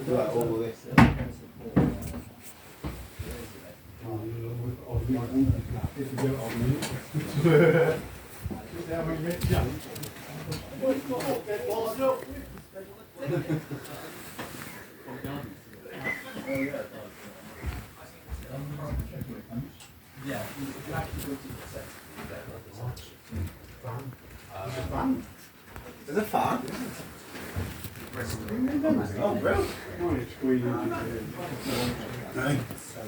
Like all of this. Yeah, you actually go to the There's a fan. Oh, bro.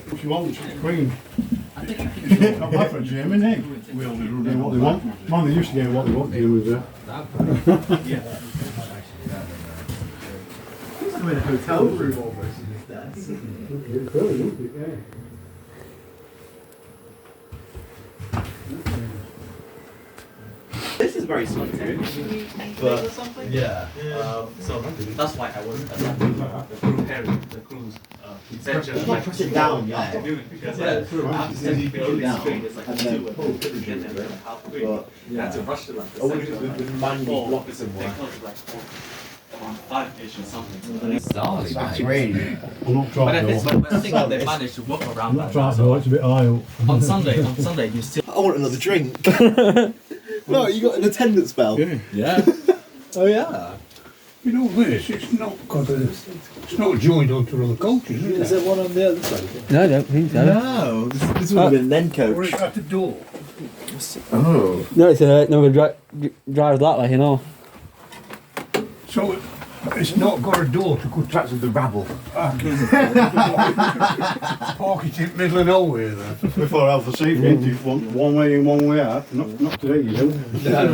If you want, it's Queen. Not bad for a gym, isn't it? We all do what they want. Man, they used to get what they want, gym was there. Used to be in a hotel room almost in this desk. This is very smooth, but Yeah. So that's why I was the crew pairing, the cruise essentially. not press it down, yeah. To do it because I have to set it really straight. It's like And two then and pull it then like halfway. But I had to rush it like I wouldn't have been manually blocks and They what. close like around 5-ish or something. That's really. I'm not But trying I to think, but I think that they managed to work around I'm not that. trying to it's a bit high up. On Sunday, you still. I want another drink. No, you got an attendance bell. Yeah. Yeah. Oh yeah. You know this, it's not joined onto other coaches, is it? there one on the other side? No, I don't think so. No, this would have been then Or coach. it's at the door. Oh. No, it's no drive that way, you know. So it's not got a door to cut Tracks with the rabble. park it in the middle of nowhere there. Before Alpha Safety, you want one way in, one way out. Not today, you don't. You've got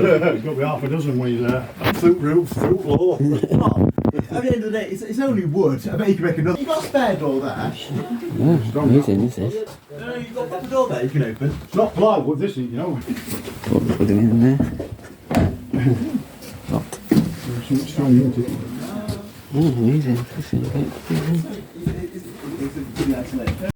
to be half a dozen ways there. Through roof, through floor. At the end of the day, it's only wood. I bet you can make another. You got a spare door there? Yeah, amazing, this is. No, you've got a proper door there you can open. It's not plywood, this is, you know. What do you mean in there? What? It's strong, isn't it? Oh, amazing. This is great. It's